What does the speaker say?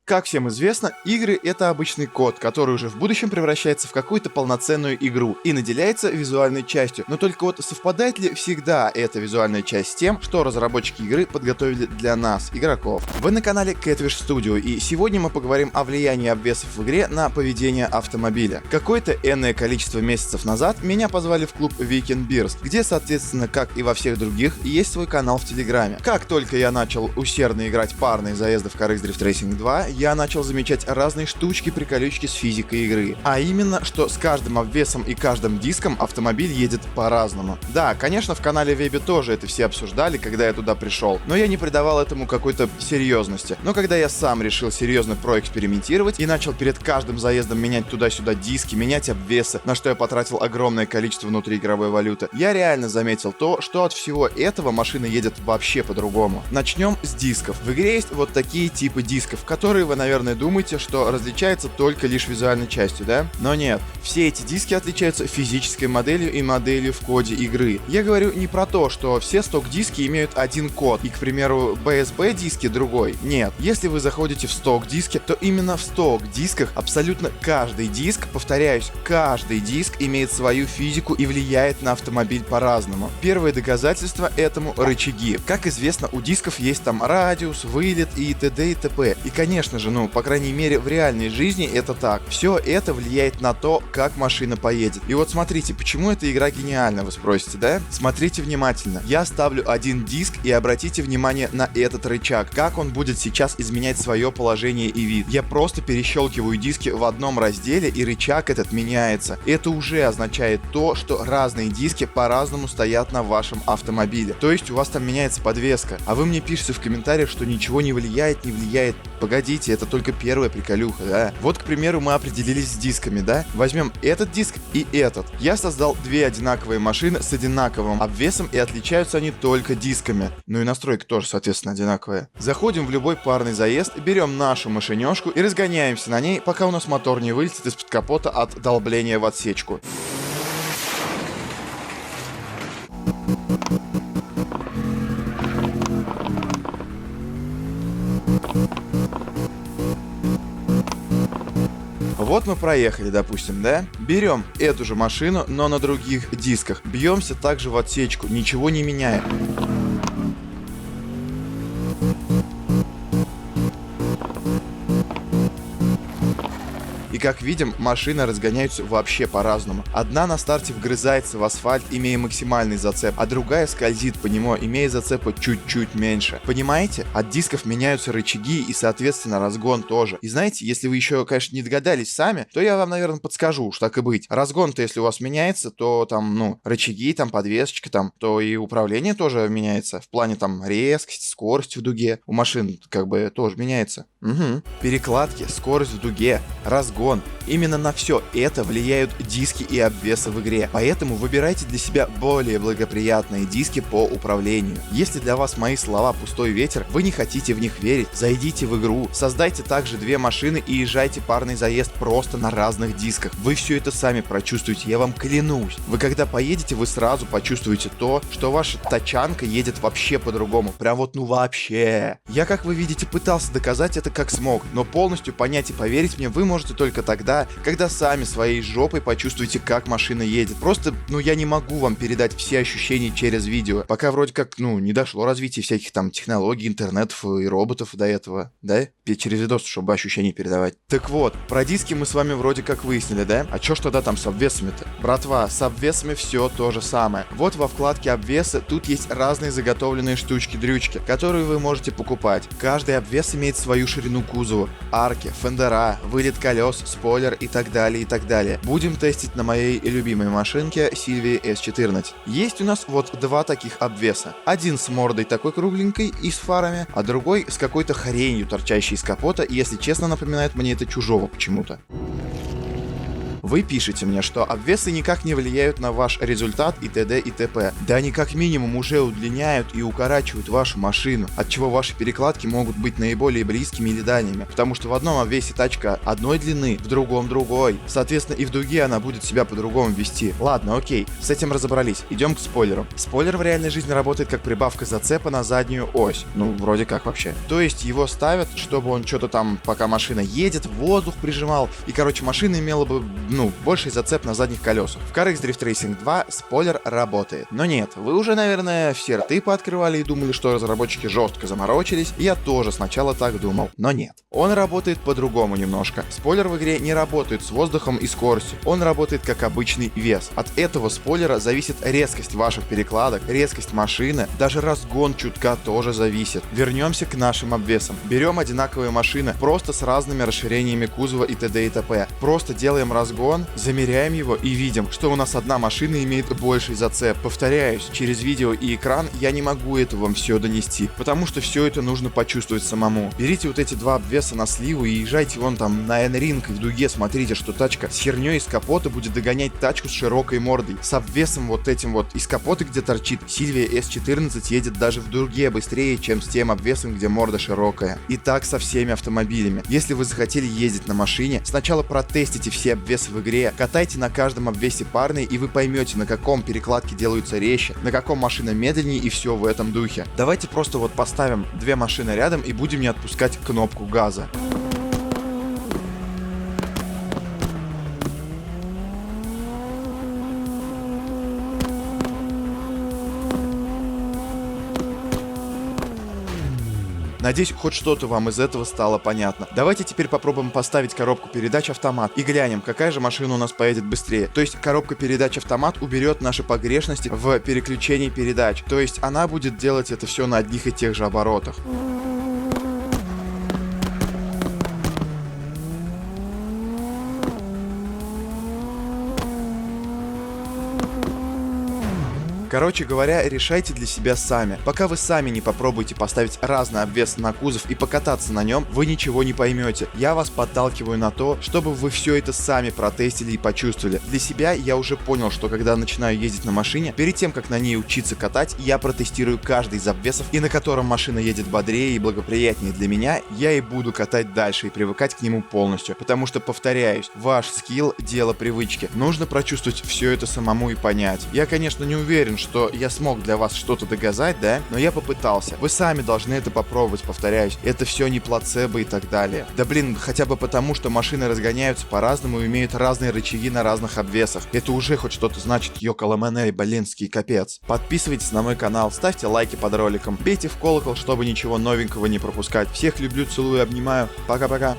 Как всем известно, игры — это обычный код, который уже в будущем превращается в какую-то полноценную игру и наделяется визуальной частью. Но только вот совпадает ли всегда эта визуальная часть с тем, что разработчики игры подготовили для нас, игроков? Вы на канале Catfish Studio, и сегодня мы поговорим о влиянии обвесов в игре на поведение автомобиля. Какое-то энное количество месяцев назад меня позвали в клуб Weekend Beers, где, соответственно, как и во всех других, есть свой канал в Телеграме. Как только я начал усердно играть парные заезды в Car Race Drift Racing 2, я начал замечать разные штучки-приколючки с физикой игры. А именно, что с каждым обвесом и каждым диском автомобиль едет по-разному. Да, конечно, в канале Веби тоже это все обсуждали, когда я туда пришел, но я не придавал этому какой-то серьезности. Но когда я сам решил серьезно проэкспериментировать и начал перед каждым заездом менять туда-сюда диски, менять обвесы, на что я потратил огромное количество внутриигровой валюты, я реально заметил то, что от всего этого машина едет вообще по-другому. Начнем с дисков. В игре есть вот такие типы дисков, которые вы, наверное, думаете, что различаются только лишь визуальной частью, да? Но нет. Все эти диски отличаются физической моделью и моделью в коде игры. Я говорю не про то, что все сток-диски имеют один код, и, к примеру, BSB-диски другой. Нет. Если вы заходите в сток-диски, то именно в сток-дисках абсолютно каждый диск, повторяюсь, каждый диск имеет свою физику и влияет на автомобиль по-разному. Первое доказательство этому — рычаги. Как известно, у дисков есть там радиус, вылет и т.д. и т.п. И, конечно же, по крайней мере, в реальной жизни это так. Все это влияет на то, как машина поедет. И вот смотрите, почему эта игра гениальна, вы спросите, да? Смотрите внимательно. Я ставлю один диск и обратите внимание на этот рычаг. Как он будет сейчас изменять свое положение и вид. Я просто перещелкиваю диски в одном разделе, и рычаг этот меняется. Это уже означает то, что разные диски по-разному стоят на вашем автомобиле. То есть у вас там меняется подвеска. А вы мне пишете в комментариях, что ничего не влияет. Погодите, это только первая приколюха, да? Вот, к примеру, мы определились с дисками, да? Возьмем этот диск и этот. Я создал две одинаковые машины с одинаковым обвесом, и отличаются они только дисками. Ну и настройка тоже, соответственно, одинаковая. Заходим в любой парный заезд, берем нашу машинёшку и разгоняемся на ней, пока у нас мотор не вылетит из-под капота от долбления в отсечку. Вот мы проехали, допустим, да? Берем эту же машину, но на других дисках. Бьемся также в отсечку, ничего не меняя. И как видим, машины разгоняются вообще по-разному. Одна на старте вгрызается в асфальт, имея максимальный зацеп, а другая скользит по нему, имея зацепа чуть-чуть меньше. Понимаете? От дисков меняются рычаги и, соответственно, разгон тоже. И знаете, если вы еще, конечно, не догадались сами, то я вам, наверное, подскажу, уж так и быть. Разгон-то, если у вас меняется, то там, рычаги, там, подвесочка, там, то и управление тоже меняется. В плане, там, резкость, скорость в дуге. У машин, как бы, тоже меняется. Угу. Перекладки, скорость в дуге, разгон. Именно на все это влияют диски и обвесы в игре. Поэтому выбирайте для себя более благоприятные диски по управлению. Если для вас мои слова пустой ветер, вы не хотите в них верить, зайдите в игру, создайте также две машины и езжайте парный заезд просто на разных дисках. Вы все это сами прочувствуете, я вам клянусь. Вы когда поедете, вы сразу почувствуете то, что ваша тачанка едет вообще по-другому. Прям вот вообще. Я, как вы видите, пытался доказать это как смог, но полностью понять и поверить мне вы можете только тогда, когда сами своей жопой почувствуете, как машина едет. Просто, я не могу вам передать все ощущения через видео. Пока вроде как, не дошло развитие всяких там технологий, интернетов и роботов до этого, да? Через видос, чтобы ощущения передавать. Так вот, про диски мы с вами вроде как выяснили, да? А чё ж тогда там с обвесами-то? Братва, с обвесами все то же самое. Вот во вкладке обвесы тут есть разные заготовленные штучки-дрючки, которые вы можете покупать. Каждый обвес имеет свою ширину кузова, арки, фендера, вылет колес, спойлер и так далее, и так далее. Будем тестить на моей любимой машинке Silvia S14. Есть у нас вот два таких обвеса. Один с мордой такой кругленькой и с фарами, а другой с какой-то хренью, торчащей из капота, и, если честно, напоминает мне это чужого почему-то. Вы пишете мне, что обвесы никак не влияют на ваш результат и т.д. и т.п. Да они как минимум уже удлиняют и укорачивают вашу машину, от чего ваши перекладки могут быть наиболее близкими или дальними, потому что в одном обвесе тачка одной длины, в другом другой. Соответственно, и в дуге она будет себя по-другому вести. Ладно, окей, с этим разобрались. Идем к спойлеру. Спойлер в реальной жизни работает как прибавка зацепа на заднюю ось. Ну, вроде как вообще. То есть его ставят, чтобы он что-то там, пока машина едет, воздух прижимал, и, короче, машина имела бы, больший зацеп на задних колесах. В CarX Drift Racing 2 спойлер работает. Но нет, вы уже, наверное, все рты пооткрывали и думали, что разработчики жестко заморочились, и я тоже сначала так думал. Но нет. Он работает по-другому немножко. Спойлер в игре не работает с воздухом и скоростью. Он работает как обычный вес. От этого спойлера зависит резкость ваших перекладок, резкость машины, даже разгон чутка тоже зависит. Вернемся к нашим обвесам. Берем одинаковые машины, просто с разными расширениями кузова и т.д. и т.п. Просто делаем разгон, замеряем его и видим, что у нас одна машина имеет больший зацеп. Повторяюсь, через видео и экран я не могу это вам все донести, потому что все это нужно почувствовать самому. Берите вот эти два обвеса на сливу и езжайте вон там на N-Ring и в дуге смотрите, что тачка с херней из капота будет догонять тачку с широкой мордой. С обвесом вот этим вот из капота, где торчит, Silvia S14 едет даже в дуге быстрее, чем с тем обвесом, где морда широкая. И так со всеми автомобилями. Если вы захотели ездить на машине, сначала протестите все обвесы в игре, катайте на каждом обвесе парный, и вы поймете, на каком перекладке делаются резче, на каком машина медленнее, и все в этом духе. Давайте просто вот поставим две машины рядом и будем не отпускать кнопку газа. Надеюсь, хоть что-то вам из этого стало понятно. Давайте теперь попробуем поставить коробку передач автомат и глянем, какая же машина у нас поедет быстрее. То есть коробка передач автомат уберет наши погрешности в переключении передач. То есть она будет делать это все на одних и тех же оборотах. Короче говоря, решайте для себя сами. Пока вы сами не попробуете поставить разный обвес на кузов и покататься на нем, вы ничего не поймете. Я вас подталкиваю на то, чтобы вы все это сами протестили и почувствовали. Для себя я уже понял, что когда начинаю ездить на машине, перед тем, как на ней учиться катать, я протестирую каждый из обвесов, и на котором машина едет бодрее и благоприятнее для меня, я и буду катать дальше и привыкать к нему полностью. Потому что, повторяюсь, ваш скилл — дело привычки. Нужно прочувствовать все это самому и понять. Я, конечно, не уверен, что я смог для вас что-то доказать, да? Но я попытался. Вы сами должны это попробовать, повторяюсь. Это все не плацебо и так далее. Да блин, хотя бы потому, что машины разгоняются по-разному и имеют разные рычаги на разных обвесах. Это уже хоть что-то значит, ёкаламане, блинский капец. Подписывайтесь на мой канал, ставьте лайки под роликом, бейте в колокол, чтобы ничего новенького не пропускать. Всех люблю, целую, обнимаю. Пока-пока.